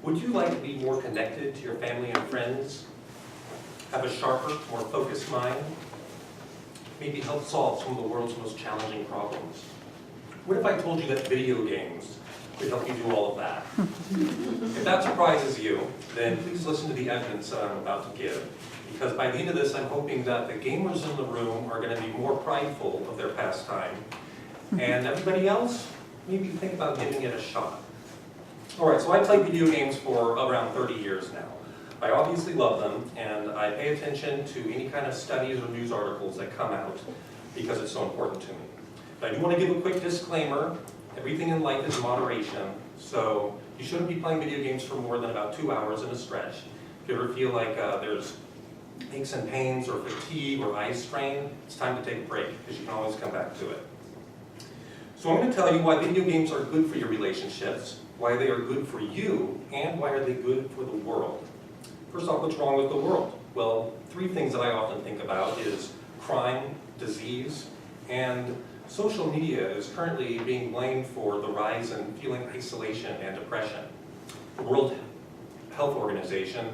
Would you like to be more connected to your family and friends? Have a sharper, more focused mind? Maybe help solve some of the world's most challenging problems? What if I told you that video games could help you do all of that? If that surprises you, then please listen to the evidence that I'm about to give. Because by the end of this, I'm hoping that the gamers in the room are going to be more prideful of their pastime. And everybody else, maybe think about giving it a shot. Alright, so I play video games for around 30 years now. I obviously love them, and I pay attention to any kind of studies or news articles that come out because it's so important to me. But I do want to give a quick disclaimer. Everything in life is in moderation, so you shouldn't be playing video games for more than about 2 hours in a stretch. If you ever feel like there's aches and pains or fatigue or eye strain, it's time to take a break, because you can always come back to it. So I'm going to tell you why video games are good for your relationships, why they are good for you, and why are they good for the world. First off, what's wrong with the world? Well, 3 things that I often think about is crime, disease, and social media is currently being blamed for the rise in feeling isolation and depression. The World Health Organization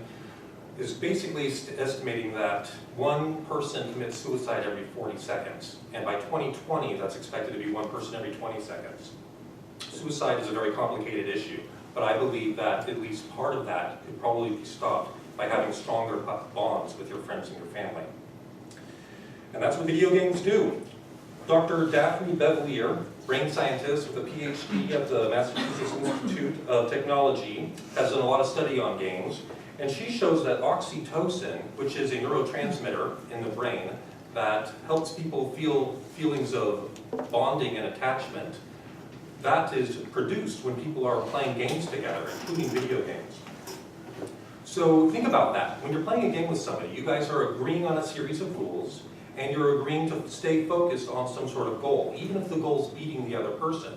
is basically estimating that 1 person commits suicide every 40 seconds. And by 2020, that's expected to be 1 person every 20 seconds. Suicide is a very complicated issue, but I believe that at least part of that could probably be stopped by having stronger bonds with your friends and your family. And that's what video games do. Dr. Daphne Bevelier, brain scientist with a PhD at the Massachusetts Institute of Technology, has done a lot of study on games. And she shows that oxytocin, which is a neurotransmitter in the brain that helps people feel feelings of bonding and attachment, that is produced when people are playing games together, including video games. So think about that. When you're playing a game with somebody, you guys are agreeing on a series of rules, and you're agreeing to stay focused on some sort of goal, even if the goal is beating the other person.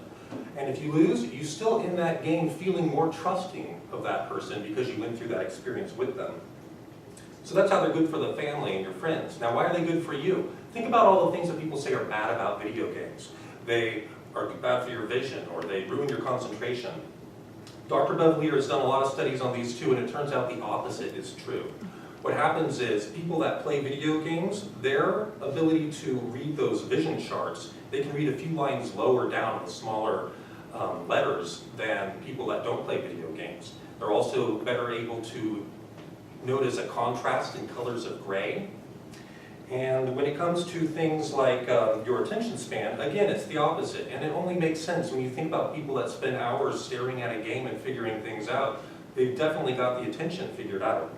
And if you lose, you're still in that game feeling more trusting of that person because you went through that experience with them. So that's how they're good for the family and your friends. Now, why are they good for you? Think about all the things that people say are bad about video games. They are bad for your vision, or they ruin your concentration. Dr. Bevelier has done a lot of studies on these too, and it turns out the opposite is true. What happens is people that play video games, their ability to read those vision charts, they can read a few lines lower down with smaller letters than people that don't play video games. They're also better able to notice a contrast in colors of gray. And when it comes to things like your attention span, again, it's the opposite. And it only makes sense when you think about people that spend hours staring at a game and figuring things out. They've definitely got the attention figured out.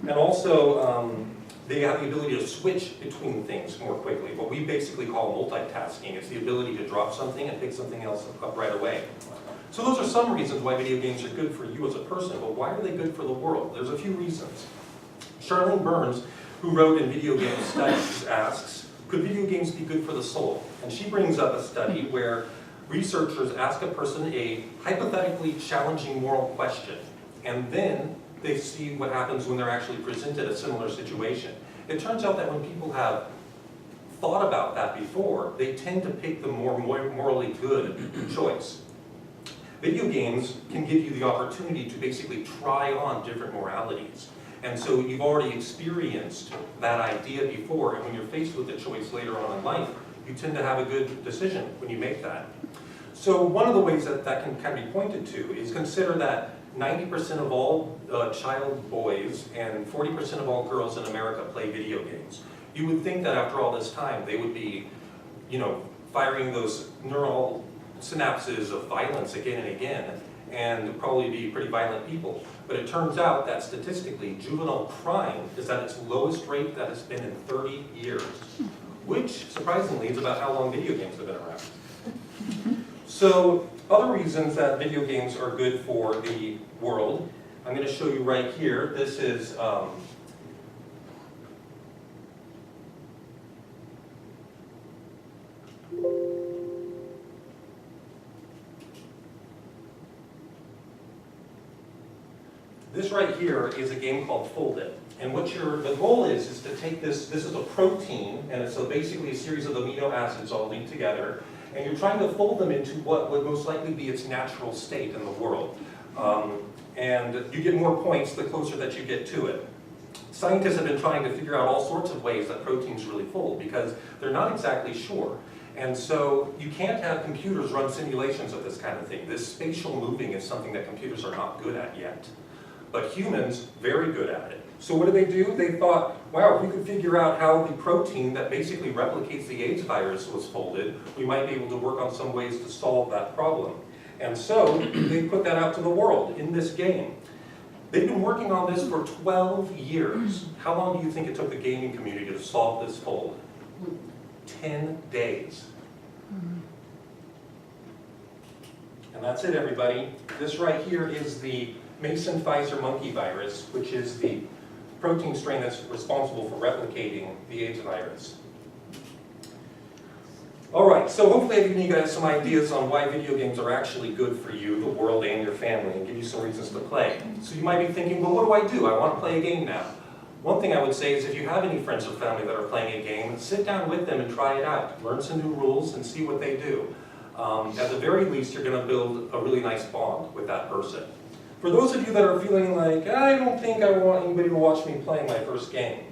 And also, they have the ability to switch between things more quickly. What we basically call multitasking. It's the ability to drop something and pick something else up right away. So those are some reasons why video games are good for you as a person, but why are they good for the world? There's a few reasons. Charlene Burns, who wrote in Video Game Studies, asks, could video games be good for the soul? And she brings up a study where researchers ask a person a hypothetically challenging moral question, and then they see what happens when they're actually presented a similar situation. It turns out that when people have thought about that before, they tend to pick the more morally good choice. Video games can give you the opportunity to basically try on different moralities. And so you've already experienced that idea before, and when you're faced with a choice later on in life, you tend to have a good decision when you make that. So one of the ways that can be pointed to is consider that 90% of all child boys and 40% of all girls in America play video games. You would think that after all this time, they would be, firing those neural synapses of violence again and again, and probably be pretty violent people. But it turns out that statistically, juvenile crime is at its lowest rate that it's been in 30 years, which, surprisingly, is about how long video games have been around. So, other reasons that video games are good for the world, I'm going to show you right here. This is this right here is a game called Fold It. And what the goal is to take this is a protein, and it's basically a series of amino acids all linked together, and you're trying to fold them into what would most likely be its natural state in the world. and you get more points the closer that you get to it. Scientists have been trying to figure out all sorts of ways that proteins really fold because they're not exactly sure. And so you can't have computers run simulations of this kind of thing. This spatial moving is something that computers are not good at yet. But humans, very good at it. So what do? They thought, wow, if we could figure out how the protein that basically replicates the AIDS virus was folded, we might be able to work on some ways to solve that problem. And so they put that out to the world in this game. They've been working on this for 12 years. How long do you think it took the gaming community to solve this fold? 10 days. And that's it, everybody. This right here is the Mason-Pfizer monkey virus, which is the protein strain that's responsible for replicating the AIDS virus. All right, so hopefully I've given you guys some ideas on why video games are actually good for you, the world, and your family, and give you some reasons to play. So you might be thinking, well, what do? I want to play a game now. One thing I would say is if you have any friends or family that are playing a game, sit down with them and try it out. Learn some new rules and see what they do. At the very least, you're going to build a really nice bond with that person. For those of you that are feeling like, I don't think I want anybody to watch me playing my first game,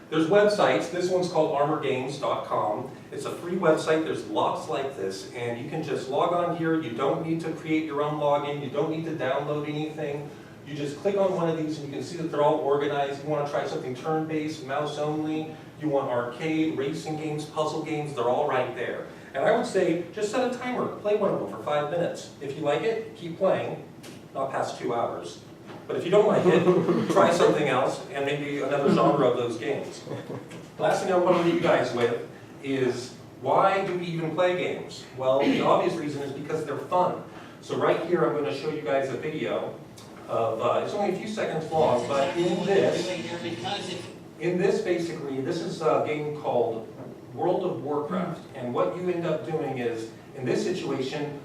there's websites. This one's called armorgames.com. It's a free website. There's lots like this, and you can just log on here. You don't need to create your own login. You don't need to download anything. You just click on one of these, and you can see that they're all organized. You want to try something turn-based, mouse only. You want arcade, racing games, puzzle games. They're all right there. And I would say, just set a timer. Play one of them for 5 minutes. If you like it, keep playing. Not past 2 hours. But if you don't like it, try something else and maybe another genre of those games. Last thing I want to leave you guys with is, why do we even play games? Well, the obvious reason is because they're fun. So right here I'm going to show you guys a video of, it's only a few seconds long, but in this basically, this is a game called World of Warcraft. And what you end up doing is, in this situation,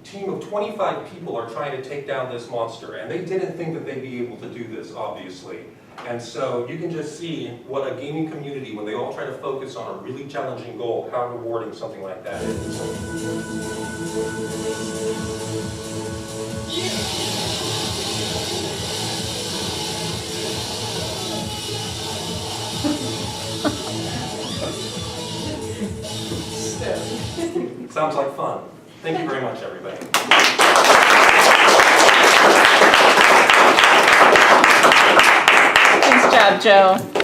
team of 25 people are trying to take down this monster, and they didn't think that they'd be able to do this, obviously. And so you can just see what a gaming community, when they all try to focus on a really challenging goal, how rewarding something like that is. Sounds like fun. Thank you very much, everybody. Nice job, Joe.